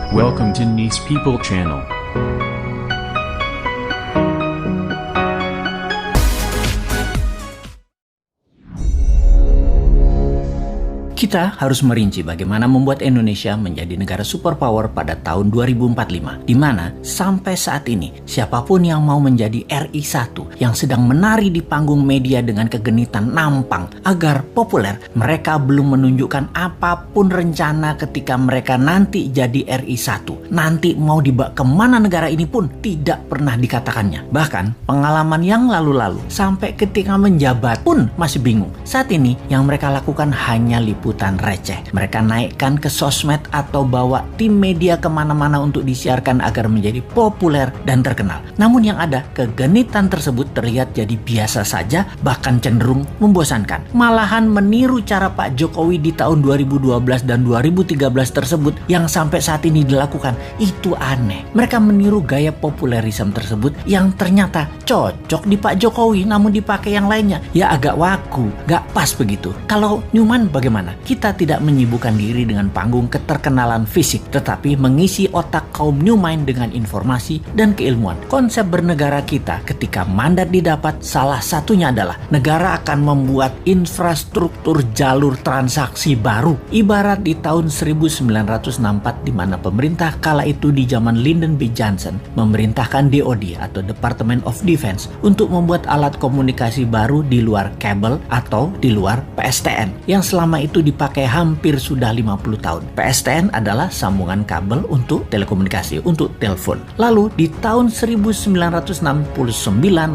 Welcome to Nice People Channel. Kita harus merinci bagaimana membuat Indonesia menjadi negara superpower pada tahun 2045, di mana sampai saat ini siapapun yang mau menjadi RI 1 yang sedang menari di panggung media dengan kegenitan nampang agar populer, mereka belum menunjukkan apapun rencana ketika mereka nanti jadi RI 1. Nanti mau dibawa kemana negara ini pun tidak pernah dikatakannya. Bahkan pengalaman yang lalu-lalu sampai ketika menjabat pun masih bingung. Saat ini yang mereka lakukan hanya liputan receh. Mereka naikkan ke sosmed atau bawa tim media kemana-mana untuk disiarkan agar menjadi populer dan terkenal. Namun yang ada, kegenitan tersebut terlihat jadi biasa saja, bahkan cenderung membosankan. Malahan meniru cara Pak Jokowi di tahun 2012 dan 2013 tersebut yang sampai saat ini dilakukan. Itu aneh. Mereka meniru gaya populerisme tersebut yang ternyata cocok di Pak Jokowi namun dipakai yang lainnya. Ya agak waku, gak pas begitu. Kalau Newman bagaimana? Kita tidak menyibukkan diri dengan panggung keterkenalan fisik, tetapi mengisi otak kaum new mind dengan informasi dan keilmuan. Konsep bernegara kita ketika mandat didapat salah satunya adalah negara akan membuat infrastruktur jalur transaksi baru. Ibarat di tahun 1964 di mana pemerintah kala itu di zaman Lyndon B. Johnson memerintahkan DoD atau Department of Defense untuk membuat alat komunikasi baru di luar kabel atau di luar PSTN yang selama itu dipakai hampir sudah 50 tahun. PSTN adalah sambungan kabel untuk telekomunikasi, untuk telepon. Lalu di tahun 1969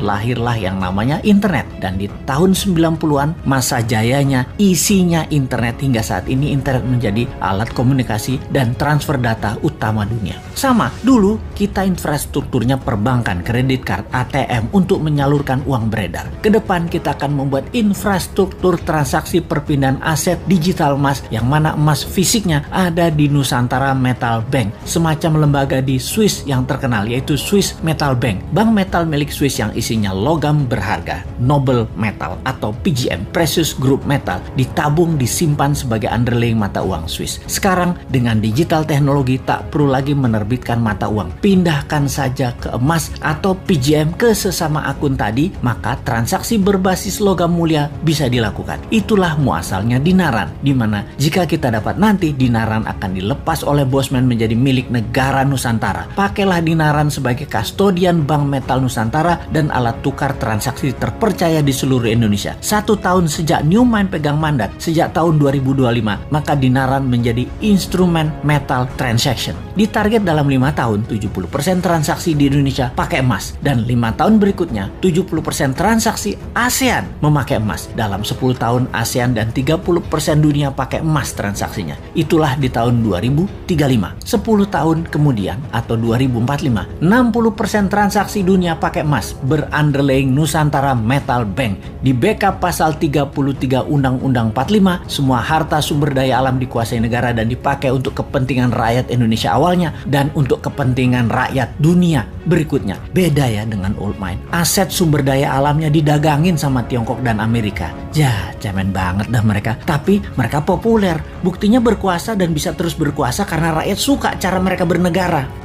lahirlah yang namanya internet, dan di tahun 90-an masa jayanya isinya internet. Hingga saat ini internet menjadi alat komunikasi dan transfer data utama dunia. Sama, dulu kita infrastrukturnya perbankan, kredit card, ATM untuk menyalurkan uang beredar. Kedepan kita akan membuat infrastruktur transaksi perpindahan aset digital emas, yang mana emas fisiknya ada di Nusantara Metal Bank, semacam lembaga di Swiss yang terkenal yaitu Swiss Metal Bank, bank metal milik Swiss yang isinya logam berharga, noble metal atau PGM, precious group metal, ditabung disimpan sebagai underlying mata uang Swiss. Sekarang dengan digital teknologi tak perlu lagi menerbitkan mata uang, pindahkan saja ke emas atau PGM ke sesama akun tadi, maka transaksi berbasis logam mulia bisa dilakukan. Itulah muasalnya dinaran, di mana jika kita dapat nanti dinaran akan dilepas oleh Bosman menjadi milik negara Nusantara. Pakailah dinaran sebagai kastodian Bank Metal Nusantara dan alat tukar transaksi terpercaya di seluruh Indonesia. 1 tahun sejak Newman pegang mandat, sejak tahun 2025, maka dinaran menjadi instrumen metal transaction. Ditarget dalam 5 tahun 70% transaksi di Indonesia pakai emas, dan 5 tahun berikutnya 70% transaksi ASEAN memakai emas. Dalam 10 tahun ASEAN dan 30% dunia pakai emas transaksinya. Itulah di tahun 2035. 10 tahun kemudian atau 2045, 60% transaksi dunia pakai emas berunderlying Nusantara Metal Bank. Di backup pasal 33 Undang-Undang 45, semua harta sumber daya alam dikuasai negara dan dipakai untuk kepentingan rakyat Indonesia awalnya dan untuk kepentingan rakyat dunia berikutnya. Beda ya dengan old mine. Aset sumber daya alamnya didagangin sama Tiongkok dan Amerika. Ya, cemen banget dah mereka. Tapi mereka populer. Buktinya berkuasa dan bisa terus berkuasa karena rakyat suka cara mereka bernegara.